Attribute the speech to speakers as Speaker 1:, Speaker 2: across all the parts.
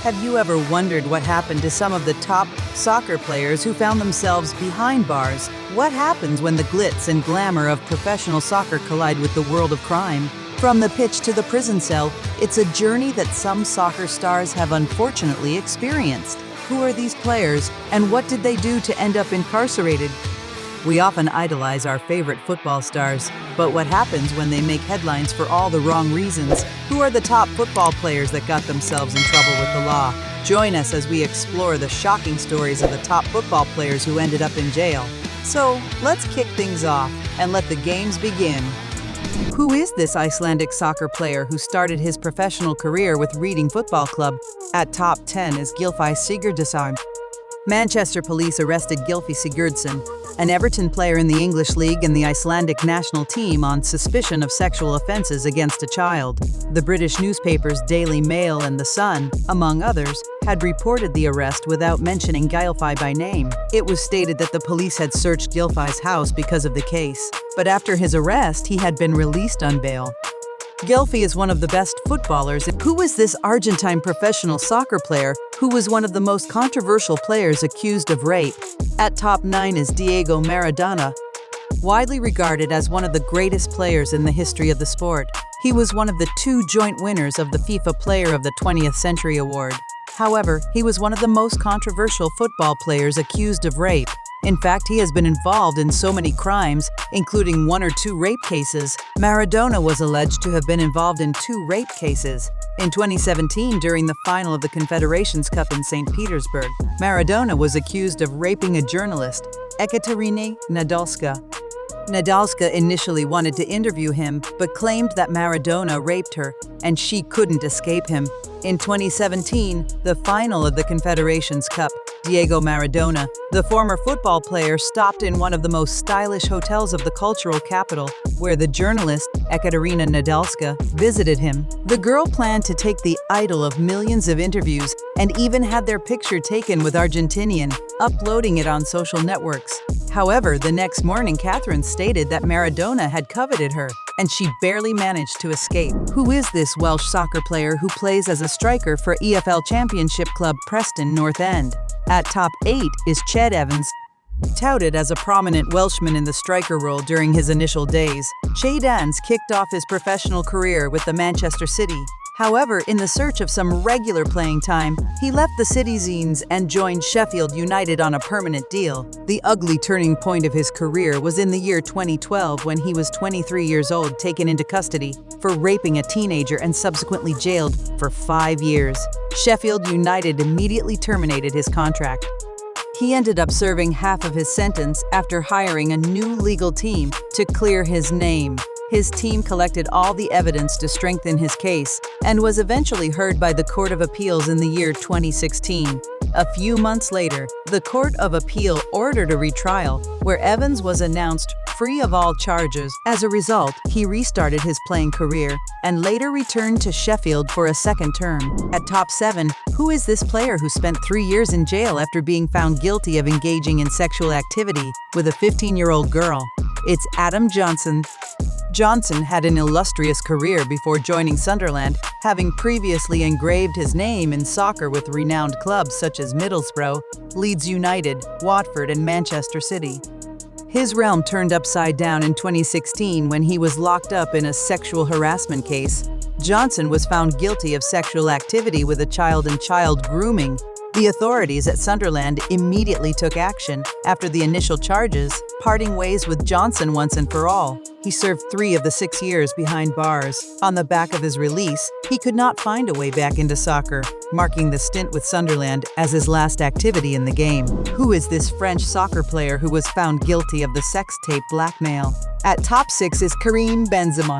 Speaker 1: Have you ever wondered what happened to some of the top soccer players who found themselves behind bars? What happens when the glitz and glamour of professional soccer collide with the world of crime? From the pitch to the prison cell, it's a journey that some soccer stars have unfortunately experienced. Who are these players, and what did they do to end up incarcerated? We often idolize our favorite football stars, but what happens when they make headlines for all the wrong reasons? Who are the top football players that got themselves in trouble with the law? Join us as we explore the shocking stories of the top football players who ended up in jail. So, let's kick things off and let the games begin. Who is this Icelandic soccer player who started his professional career with Reading Football Club? At top 10 is Gylfi Sigurdsson. Manchester police arrested Gylfi Sigurdsson, an Everton player in the English League and the Icelandic national team, on suspicion of sexual offences against a child. The British newspapers Daily Mail and The Sun, among others, had reported the arrest without mentioning Gylfi by name. It was stated that the police had searched Gylfi's house because of the case, but after his arrest, he had been released on bail. Gylfi is one of the best footballers. Who is this Argentine professional soccer player who was one of the most controversial players accused of rape? At top 9 is Diego Maradona. Widely regarded as one of the greatest players in the history of the sport, he was one of the 2 joint winners of the FIFA Player of the 20th Century Award. However, he was one of the most controversial football players accused of rape. In fact, he has been involved in so many crimes, including 1 or 2 rape cases. Maradona was alleged to have been involved in 2 rape cases. In 2017, during the final of the Confederations Cup in St. Petersburg, Maradona was accused of raping a journalist, Ekaterina Nadalska. Nadalska initially wanted to interview him, but claimed that Maradona raped her, and she couldn't escape him. In 2017, the final of the Confederations Cup, Diego Maradona, the former football player, stopped in one of the most stylish hotels of the cultural capital, where the journalist, Ekaterina Nadalska, visited him. The girl planned to take the idol of millions of interviews and even had their picture taken with Argentinian, uploading it on social networks. However, the next morning, Catherine stated that Maradona had coveted her, and she barely managed to escape. Who is this Welsh soccer player who plays as a striker for EFL Championship club Preston North End? At top 8 is Ched Evans. Touted as a prominent Welshman in the striker role during his initial days, Ched Evans kicked off his professional career with the Manchester City. However, in the search of some regular playing time, he left the Citizens and joined Sheffield United on a permanent deal. The ugly turning point of his career was in the year 2012 when he was 23 years old, taken into custody for raping a teenager and subsequently jailed for 5 years. Sheffield United immediately terminated his contract. He ended up serving half of his sentence after hiring a new legal team to clear his name. His team collected all the evidence to strengthen his case and was eventually heard by the Court of Appeals in the year 2016. A few months later, the Court of Appeal ordered a retrial where Evans was announced free of all charges. As a result, he restarted his playing career and later returned to Sheffield for a second term. At top 7, who is this player who spent 3 years in jail after being found guilty of engaging in sexual activity with a 15-year-old girl? It's Adam Johnson. Johnson had an illustrious career before joining Sunderland, having previously engraved his name in soccer with renowned clubs such as Middlesbrough, Leeds United, Watford, and Manchester City. His realm turned upside down in 2016 when he was locked up in a sexual harassment case. Johnson was found guilty of sexual activity with a child and child grooming. The authorities at Sunderland immediately took action after the initial charges, parting ways with Johnson once and for all. He served 3 of the 6 years behind bars. On the back of his release, he could not find a way back into soccer, marking the stint with Sunderland as his last activity in the game. Who is this French soccer player who was found guilty of the sex tape blackmail? At top 6 is Karim Benzema.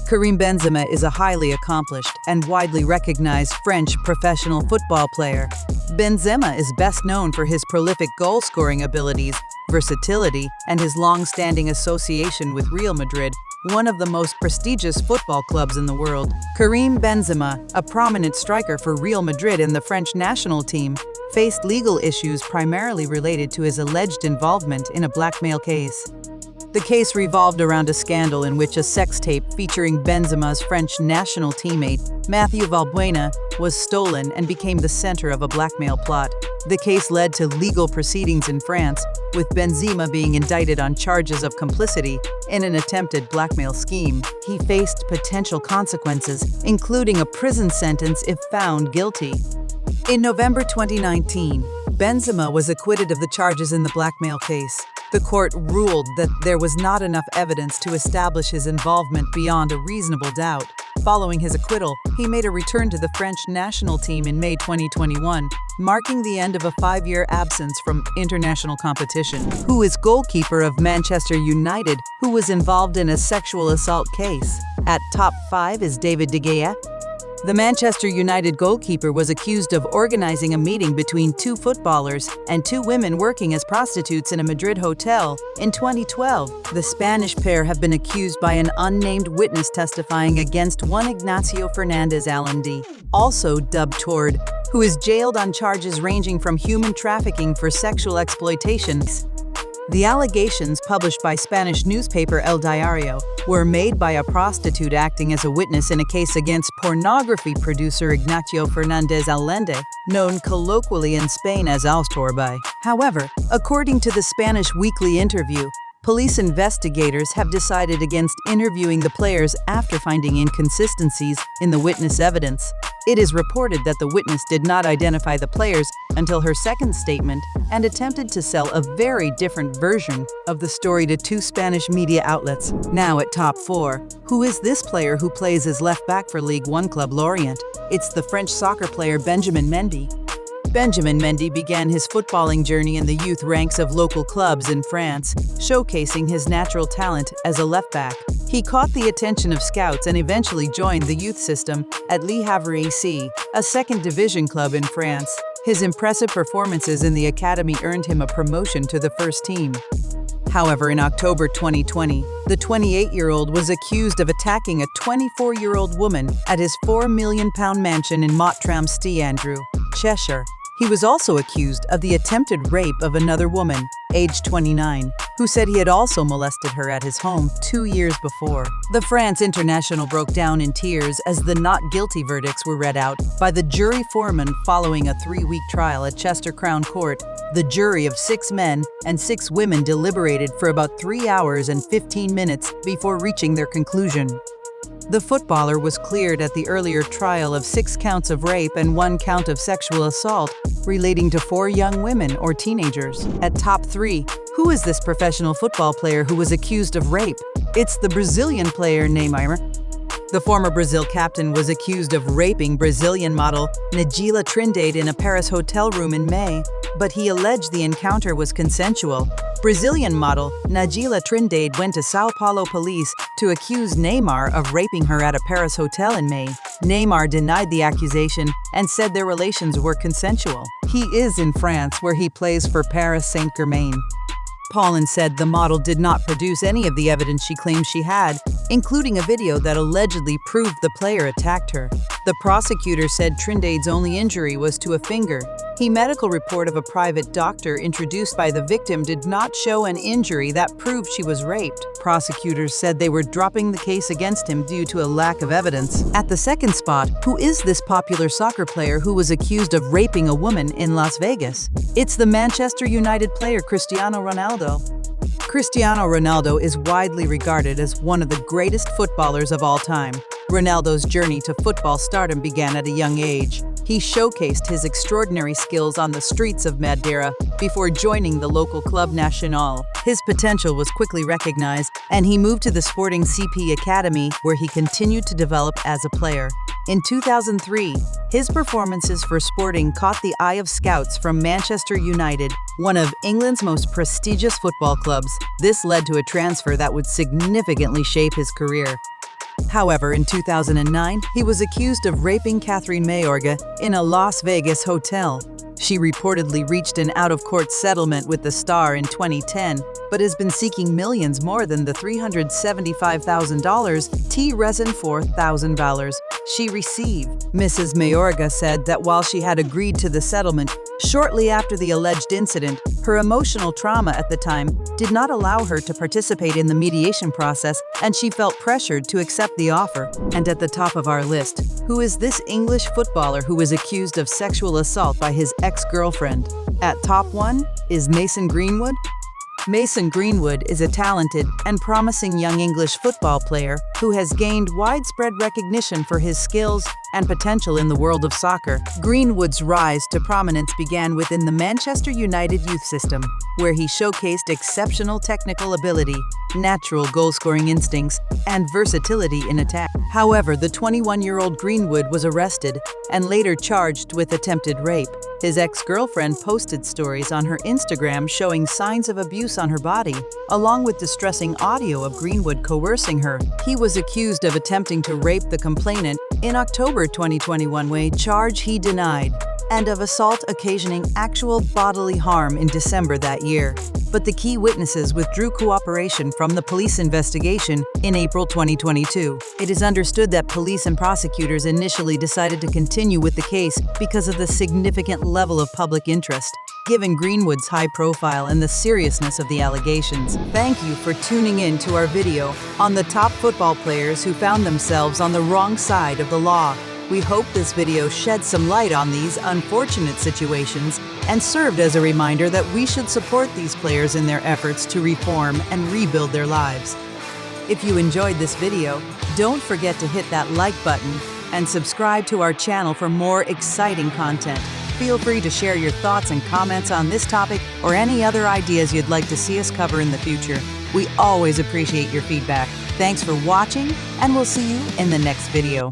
Speaker 1: Karim Benzema is a highly accomplished and widely recognized French professional football player. Benzema is best known for his prolific goal-scoring abilities, versatility, and his long-standing association with Real Madrid, one of the most prestigious football clubs in the world. Karim Benzema, a prominent striker for Real Madrid and the French national team, faced legal issues primarily related to his alleged involvement in a blackmail case. The case revolved around a scandal in which a sex tape featuring Benzema's French national teammate, Mathieu Valbuena, was stolen and became the center of a blackmail plot. The case led to legal proceedings in France, with Benzema being indicted on charges of complicity in an attempted blackmail scheme. He faced potential consequences, including a prison sentence if found guilty. In November 2019, Benzema was acquitted of the charges in the blackmail case. The court ruled that there was not enough evidence to establish his involvement beyond a reasonable doubt. Following his acquittal, he made a return to the French national team in May 2021, marking the end of a 5-year absence from international competition. Who is goalkeeper of Manchester United, who was involved in a sexual assault case? At top 5 is David De Gea. The Manchester United goalkeeper was accused of organizing a meeting between 2 footballers and 2 women working as prostitutes in a Madrid hotel in 2012. The Spanish pair have been accused by an unnamed witness testifying against one Ignacio Fernandez Allende, also dubbed Tord, who is jailed on charges ranging from human trafficking for sexual exploitation. The allegations, published by Spanish newspaper El Diario, were made by a prostitute acting as a witness in a case against pornography producer Ignacio Fernandez Allende, known colloquially in Spain as Austorbay. However, according to the Spanish Weekly Interview, police investigators have decided against interviewing the players after finding inconsistencies in the witness evidence. It is reported that the witness did not identify the players until her second statement and attempted to sell a very different version of the story to 2 Spanish media outlets. Now at top 4, who is this player who plays as left back for Ligue 1 club Lorient? It's the French soccer player Benjamin Mendy. Benjamin Mendy began his footballing journey in the youth ranks of local clubs in France, showcasing his natural talent as a left back. He caught the attention of scouts and eventually joined the youth system at Le Havre AC, a second division club in France. His impressive performances in the academy earned him a promotion to the first team. However, in October 2020, the 28-year-old was accused of attacking a 24-year-old woman at his £4 million mansion in Mottram St Andrew, Cheshire. He was also accused of the attempted rape of another woman, aged 29, who said he had also molested her at his home 2 years before. The France international broke down in tears as the not guilty verdicts were read out by the jury foreman following a 3-week trial at Chester Crown Court. The jury of 6 men and 6 women deliberated for about 3 hours and 15 minutes before reaching their conclusion. The footballer was cleared at the earlier trial of 6 counts of rape and 1 count of sexual assault relating to 4 young women or teenagers. At top 3, who is this professional football player who was accused of rape? It's the Brazilian player Neymar. The former Brazil captain was accused of raping Brazilian model Nagila Trindade in a Paris hotel room in May, but he alleged the encounter was consensual. Brazilian model Nagila Trindade went to São Paulo police to accuse Neymar of raping her at a Paris hotel in May. Neymar denied the accusation and said their relations were consensual. He is in France, where he plays for Paris Saint-Germain. Paulin said the model did not produce any of the evidence she claimed she had, including a video that allegedly proved the player attacked her. The prosecutor said Trindade's only injury was to a finger. The medical report of a private doctor introduced by the victim did not show an injury that proved she was raped. Prosecutors said they were dropping the case against him due to a lack of evidence. At the second spot, who is this popular soccer player who was accused of raping a woman in Las Vegas? It's the Manchester United player Cristiano Ronaldo. Cristiano Ronaldo is widely regarded as one of the greatest footballers of all time. Ronaldo's journey to football stardom began at a young age. He showcased his extraordinary skills on the streets of Madeira before joining the local Club Nacional. His potential was quickly recognized, and he moved to the Sporting CP Academy, where he continued to develop as a player. In 2003, his performances for Sporting caught the eye of scouts from Manchester United, one of England's most prestigious football clubs. This led to a transfer that would significantly shape his career. However, in 2009, he was accused of raping Catherine Mayorga in a Las Vegas hotel. She reportedly reached an out-of-court settlement with the star in 2010, but has been seeking millions more than the $375,000 $4,000. she received. Mrs. Mayorga said that while she had agreed to the settlement, shortly after the alleged incident, her emotional trauma at the time did not allow her to participate in the mediation process, and she felt pressured to accept the offer. And at the top of our list, who is this English footballer who was accused of sexual assault by his ex-girlfriend? At top 1 is Mason Greenwood. Mason Greenwood is a talented and promising young English football player who has gained widespread recognition for his skills and potential in the world of soccer. Greenwood's rise to prominence began within the Manchester United youth system, where he showcased exceptional technical ability, natural goal-scoring instincts, and versatility in attack. However, the 21-year-old Greenwood was arrested and later charged with attempted rape. His ex-girlfriend posted stories on her Instagram showing signs of abuse on her body, along with distressing audio of Greenwood coercing her. He was accused of attempting to rape the complainant in October 2021, a charge he denied, and of assault occasioning actual bodily harm in December that year. But the key witnesses withdrew cooperation from the police investigation in April 2022. It is understood that police and prosecutors initially decided to continue with the case because of the significant level of public interest, given Greenwood's high profile and the seriousness of the allegations. Thank you for tuning in to our video on the top football players who found themselves on the wrong side of the law. We hope this video shed some light on these unfortunate situations and served as a reminder that we should support these players in their efforts to reform and rebuild their lives. If you enjoyed this video, don't forget to hit that like button and subscribe to our channel for more exciting content. Feel free to share your thoughts and comments on this topic or any other ideas you'd like to see us cover in the future. We always appreciate your feedback. Thanks for watching, and we'll see you in the next video.